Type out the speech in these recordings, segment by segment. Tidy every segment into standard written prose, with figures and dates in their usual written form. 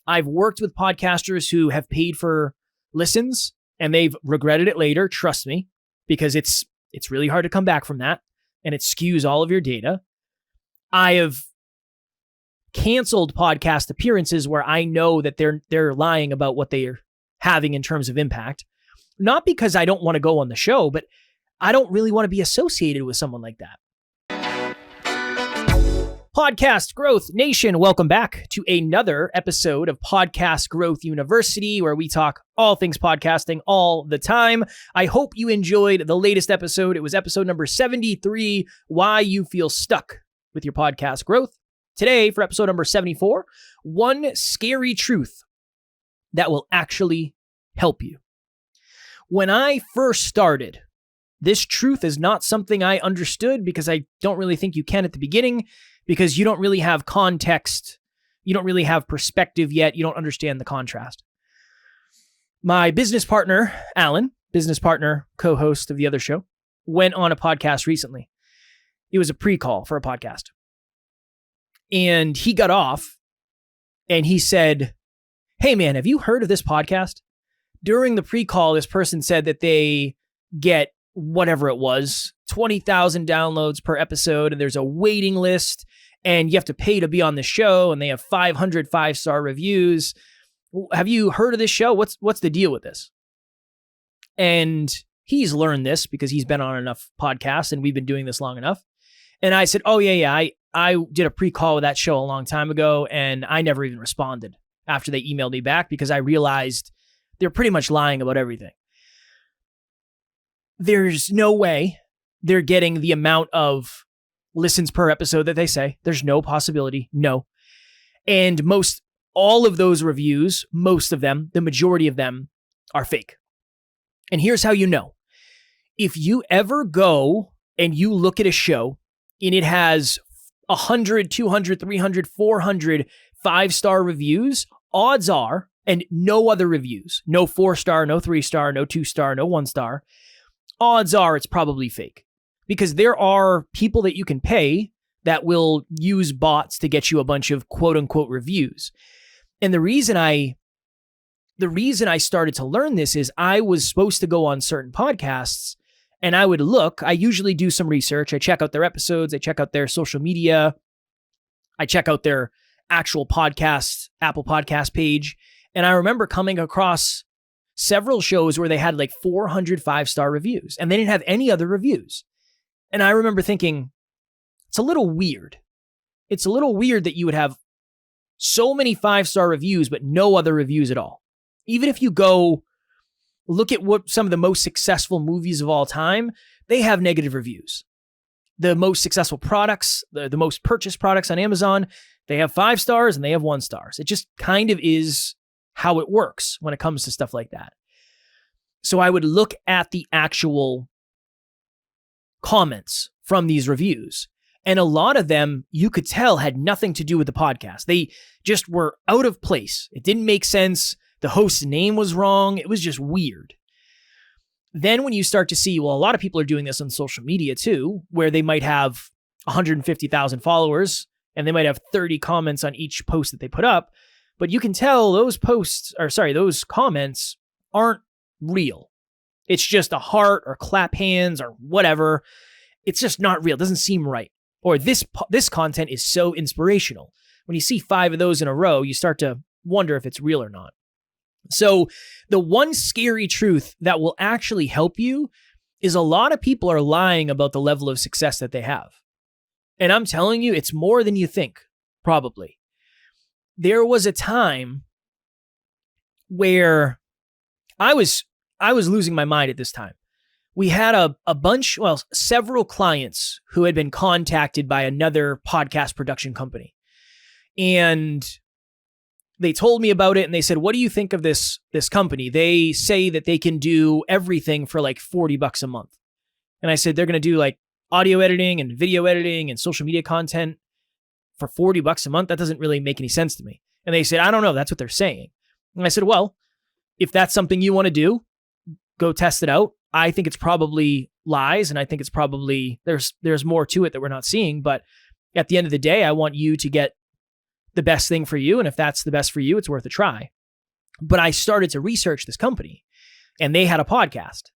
I've worked with podcasters who have paid for listens and they've regretted it later. Trust me, because it's really hard to come back from that and it skews all of your data. I have canceled podcast appearances where I know that they're lying about what they're having in terms of impact. Not because I don't want to go on the show, but I don't really want to be associated with someone like that. Podcast Growth Nation, welcome back to another episode of Podcast Growth University, where we talk all things podcasting all the time. I hope you enjoyed the latest episode. It was episode number 73, Why You Feel Stuck with Your Podcast Growth. Today, for episode number 74, one scary truth that will actually help you. When I first started, this truth is not something I understood because I don't really think you can at the beginning, because you don't really have context. You don't really have perspective yet. You don't understand the contrast. My business partner, Alan, business partner, co-host of the other show, went on a podcast recently. It was a pre-call for a podcast. And he got off and he said, "Hey man, have you heard of this podcast?" During the pre-call, this person said that they get whatever it was, 20,000 downloads per episode, and there's a waiting list, and you have to pay to be on the show, and they have 500 5-star reviews. Have you heard of this show? What's the deal with this? And he's learned this because he's been on enough podcasts, and we've been doing this long enough. And I said, "Oh, yeah, I did a pre-call with that show a long time ago, and I never even responded after they emailed me back because I realized they're pretty much lying about everything. There's no way they're getting the amount of listens per episode that they say. There's no possibility. No. And all of those reviews, most of them, the majority of them are fake. And here's how you know. If you ever go and you look at a show and it has 100, 200, 300, 400 5-star reviews, odds are, and no other reviews, no 4-star, no 3-star, no 2-star, no 1-star, odds are it's probably fake, because there are people that you can pay that will use bots to get you a bunch of quote unquote reviews. And the reason I started to learn this is I was supposed to go on certain podcasts and I would look. I usually do some research. I check out their episodes. I check out their social media. I check out their actual podcast, Apple Podcast page. And I remember coming across several shows where they had like 400 5-star reviews and they didn't have any other reviews. And I remember thinking, it's a little weird. It's a little weird that you would have so many 5-star reviews, but no other reviews at all. Even if you go look at what some of the most successful movies of all time, they have negative reviews. The most successful products, the most purchased products on Amazon, they have 5 stars and they have 1 stars. It just kind of is how it works when it comes to stuff like that. So I would look at the actual comments from these reviews, and a lot of them you could tell had nothing to do with the podcast. They just were out of place. It didn't make sense. The host's name was wrong. It was just weird. Then when you start to see, well, a lot of people are doing this on social media too, where they might have 150,000 followers and they might have 30 comments on each post that they put up. But you can tell those comments aren't real. It's just a heart or clap hands or whatever. It's just not real. It doesn't seem right. Or this content is so inspirational. When you see 5 of those in a row, you start to wonder if it's real or not. So the one scary truth that will actually help you is a lot of people are lying about the level of success that they have. And I'm telling you, it's more than you think, probably. There was a time where I was losing my mind at this time. We had several clients who had been contacted by another podcast production company. And they told me about it and they said, "What do you think of this company? They say that they can do everything for like $40 a month." And I said, "They're going to do like audio editing and video editing and social media content for $40 a month? That doesn't really make any sense to me." And they said, "I don't know. That's what they're saying." And I said, "Well, if that's something you want to do, go test it out. I think it's probably lies, and I think it's probably there's more to it that we're not seeing. But at the end of the day, I want you to get the best thing for you. And if that's the best for you, it's worth a try. But I started to research this company, and they had a podcast.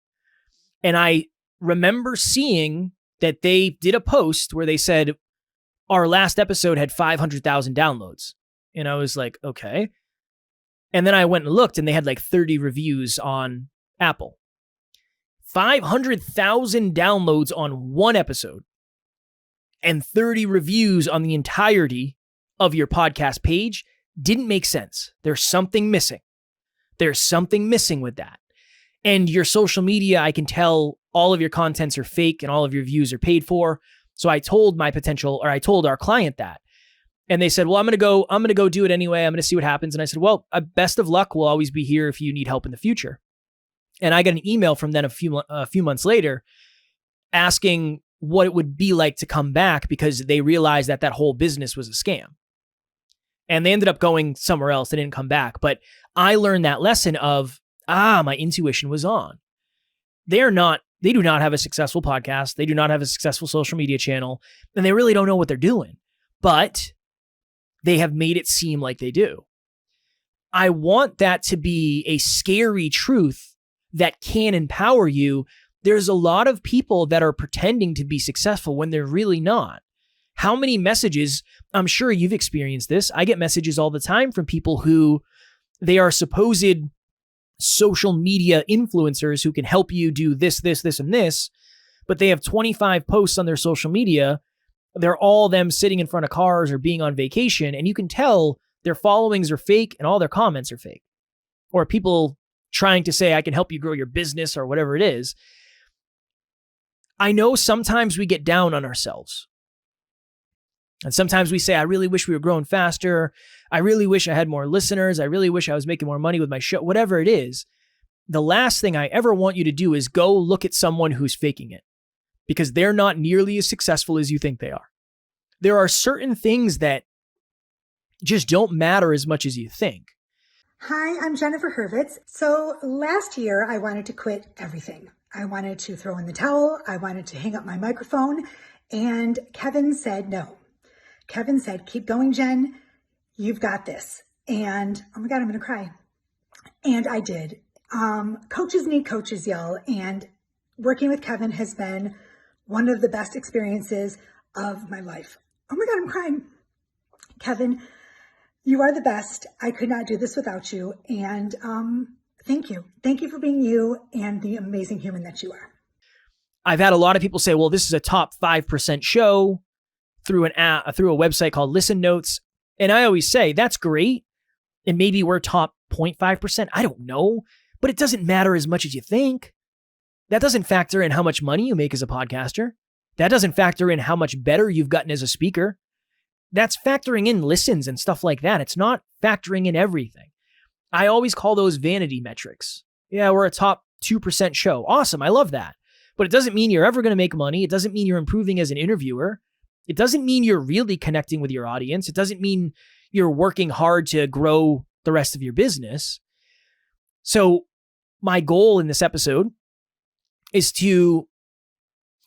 And I remember seeing that they did a post where they said, our last episode had 500,000 downloads. And I was like, okay. And then I went and looked, and they had like 30 reviews on Apple. 500,000 downloads on one episode and 30 reviews on the entirety of your podcast page didn't make sense. There's something missing. There's something missing with that. And your social media, I can tell all of your contents are fake and all of your views are paid for. So I told I told our client that. And they said, well, I'm going to go do it anyway. I'm going to see what happens. And I said, well, best of luck. We'll always be here if you need help in the future. And I got an email from them a few months later asking what it would be like to come back, because they realized that whole business was a scam. And they ended up going somewhere else. They didn't come back. But I learned that lesson of, my intuition was on. They do not have a successful podcast. They do not have a successful social media channel, and they really don't know what they're doing, but they have made it seem like they do. I want that to be a scary truth that can empower you. There's a lot of people that are pretending to be successful when they're really not. How many messages, I'm sure you've experienced this. I get messages all the time from people who they are supposed social media influencers who can help you do this, and this, but they have 25 posts on their social media. They're all them sitting in front of cars or being on vacation, and you can tell their followings are fake and all their comments are fake. Or people trying to say, I can help you grow your business or whatever it is. I know sometimes we get down on ourselves. And sometimes we say, I really wish we were growing faster. I really wish I had more listeners. I really wish I was making more money with my show, whatever it is. The last thing I ever want you to do is go look at someone who's faking it, because they're not nearly as successful as you think they are. There are certain things that just don't matter as much as you think. Hi, I'm Jennifer Hurwitz. So last year I wanted to quit everything. I wanted to throw in the towel. I wanted to hang up my microphone. And Kevin said no. Kevin said, keep going, Jen. You've got this. And oh my God, I'm going to cry. And I did. Coaches need coaches, y'all. And working with Kevin has been one of the best experiences of my life. Oh my God, I'm crying. Kevin, you are the best. I could not do this without you. And thank you. Thank you for being you and the amazing human that you are. I've had a lot of people say, well, this is a top 5% show through a website called Listen Notes. And I always say, that's great. And maybe we're top 0.5%. I don't know. But it doesn't matter as much as you think. That doesn't factor in how much money you make as a podcaster. That doesn't factor in how much better you've gotten as a speaker. That's factoring in listens and stuff like that. It's not factoring in everything. I always call those vanity metrics. Yeah, we're a top 2% show. Awesome. I love that. But it doesn't mean you're ever going to make money. It doesn't mean you're improving as an interviewer. It doesn't mean you're really connecting with your audience. It doesn't mean you're working hard to grow the rest of your business. So my goal in this episode is to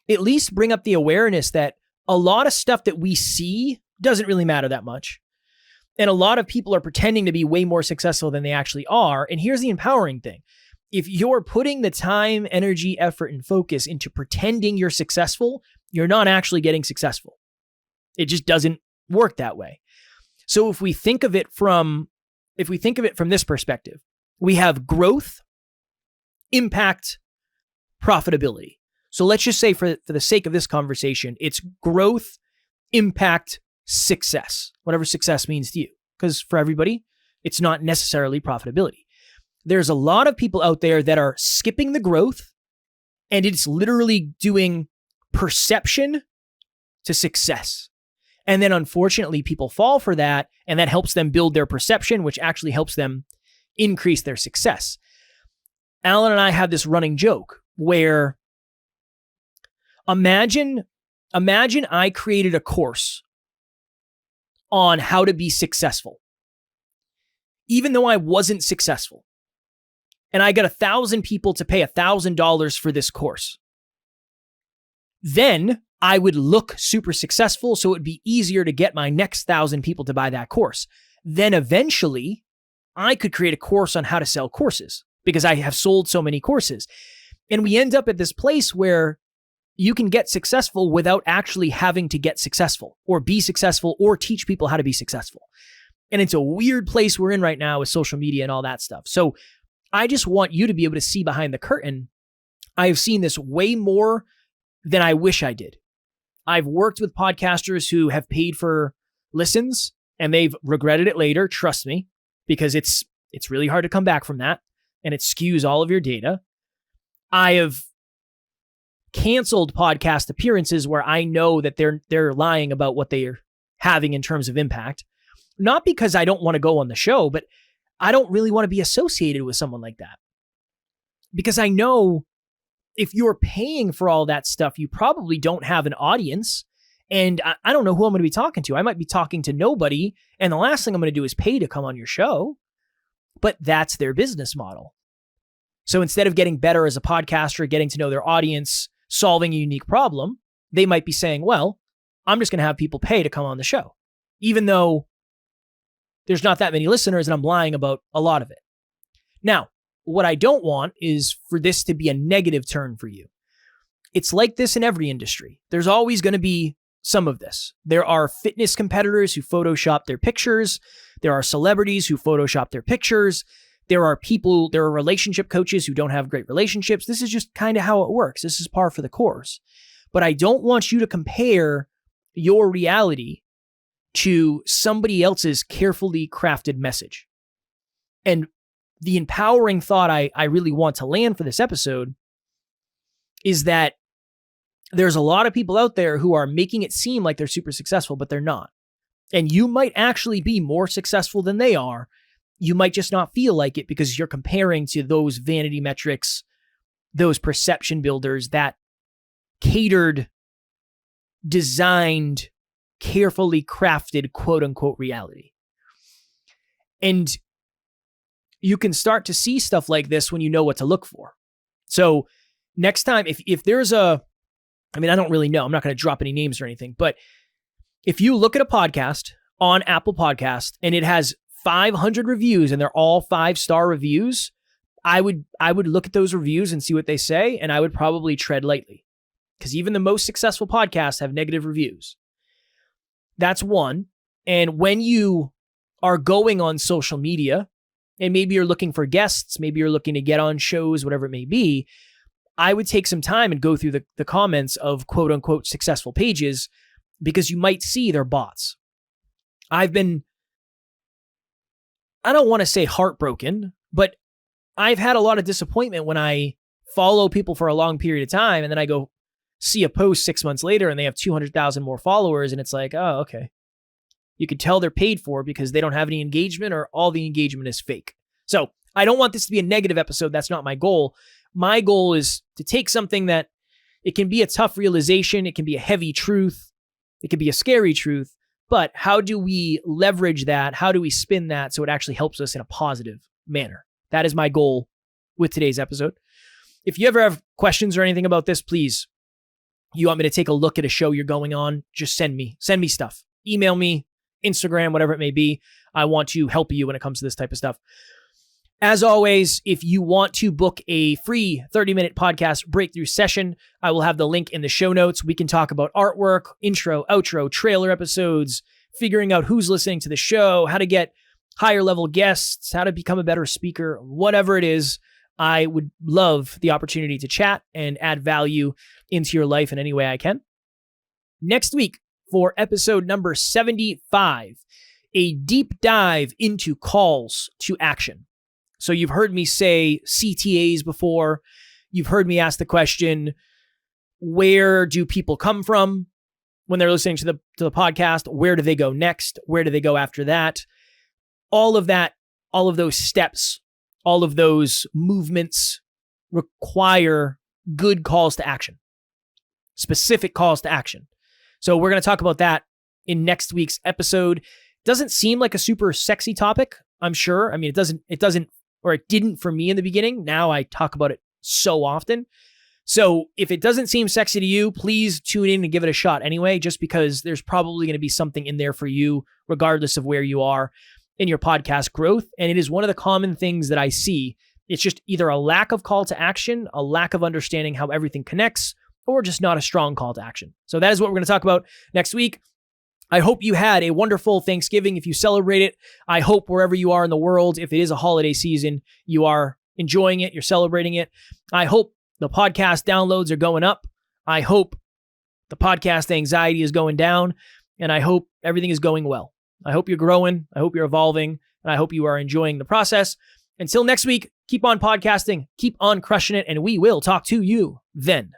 at least bring up the awareness that a lot of stuff that we see doesn't really matter that much. And a lot of people are pretending to be way more successful than they actually are. And here's the empowering thing. If you're putting the time, energy, effort, and focus into pretending you're successful, you're not actually getting successful. It just doesn't work that way. So if we think of it from this perspective, we have growth, impact, profitability. So let's just say for the sake of this conversation, it's growth, impact, success, whatever success means to you. Because for everybody, it's not necessarily profitability. There's a lot of people out there that are skipping the growth, and it's literally doing perception to success. And then unfortunately, people fall for that, and that helps them build their perception, which actually helps them increase their success. Alan and I had this running joke where imagine I created a course on how to be successful, even though I wasn't successful. And I got 1,000 people to pay $1,000 for this course. Then I would look super successful, so it would be easier to get my next 1,000 people to buy that course. Then eventually, I could create a course on how to sell courses because I have sold so many courses. And we end up at this place where you can get successful without actually having to get successful or be successful or teach people how to be successful. And it's a weird place we're in right now with social media and all that stuff. So I just want you to be able to see behind the curtain. I have seen this way more than I wish I did. I've worked with podcasters who have paid for listens and they've regretted it later. Trust me, because it's really hard to come back from that and it skews all of your data. I have canceled podcast appearances where I know that they're lying about what they are having in terms of impact. Not because I don't want to go on the show, but I don't really want to be associated with someone like that. Because I know if you're paying for all that stuff, you probably don't have an audience. And I don't know who I'm going to be talking to. I might be talking to nobody. And the last thing I'm going to do is pay to come on your show. But that's their business model. So instead of getting better as a podcaster, getting to know their audience, solving a unique problem, they might be saying, well, I'm just going to have people pay to come on the show, even though there's not that many listeners and I'm lying about a lot of it. Now, what I don't want is for this to be a negative turn for you. It's like this in every industry. There's always going to be some of this. There are fitness competitors who Photoshop their pictures. There are celebrities who Photoshop their pictures. There are relationship coaches who don't have great relationships. This is just kind of how it works. This is par for the course. But I don't want you to compare your reality to somebody else's carefully crafted message. And the empowering thought I really want to land for this episode is that there's a lot of people out there who are making it seem like they're super successful, but they're not. And you might actually be more successful than they are. You might just not feel like it because you're comparing to those vanity metrics, those perception builders, that catered, designed, carefully crafted quote unquote reality. And you can start to see stuff like this when you know what to look for. So next time, if there's I don't really know, I'm not going to drop any names or anything, but if you look at a podcast on Apple Podcast and it has 500 reviews and they're all 5-star reviews, I would look at those reviews and see what they say, and I would probably tread lightly because even the most successful podcasts have negative reviews. That's one. And when you are going on social media and maybe you're looking for guests, maybe you're looking to get on shows, whatever it may be, I would take some time and go through the comments of quote unquote successful pages because you might see they're bots. I don't want to say heartbroken, but I've had a lot of disappointment when I follow people for a long period of time and then I go see a post 6 months later and they have 200,000 more followers and it's like, oh, okay. You could tell they're paid for because they don't have any engagement or all the engagement is fake. So I don't want this to be a negative episode. That's not my goal. My goal is to take something that it can be a tough realization. It can be a heavy truth. It can be a scary truth. But how do we leverage that? How do we spin that so it actually helps us in a positive manner? That is my goal with today's episode. If you ever have questions or anything about this, please, you want me to take a look at a show you're going on, just send me stuff. Email me, Instagram, whatever it may be. I want to help you when it comes to this type of stuff. As always, if you want to book a free 30-minute podcast breakthrough session, I will have the link in the show notes. We can talk about artwork, intro, outro, trailer episodes, figuring out who's listening to the show, how to get higher level guests, how to become a better speaker, whatever it is. I would love the opportunity to chat and add value into your life in any way I can. Next week, for episode number 75, a deep dive into calls to action. So you've heard me say CTAs before. You've heard me ask the question, where do people come from when they're listening to the podcast? Where do they go next? Where do they go after that? All of that, all of those steps, all of those movements require good calls to action, specific calls to action. So we're going to talk about that in next week's episode. Doesn't seem like a super sexy topic, I'm sure. I mean, it doesn't, or it didn't for me in the beginning. Now I talk about it so often. So if it doesn't seem sexy to you, please tune in and give it a shot anyway, just because there's probably going to be something in there for you, regardless of where you are in your podcast growth. And it is one of the common things that I see. It's just either a lack of call to action, a lack of understanding how everything connects, or just not a strong call to action. So that is what we're going to talk about next week. I hope you had a wonderful Thanksgiving if you celebrate it. I hope wherever you are in the world, if it is a holiday season, you are enjoying it, you're celebrating it. I hope the podcast downloads are going up. I hope the podcast anxiety is going down, and I hope everything is going well. I hope you're growing. I hope you're evolving, and I hope you are enjoying the process. Until next week, keep on podcasting, keep on crushing it, and we will talk to you then.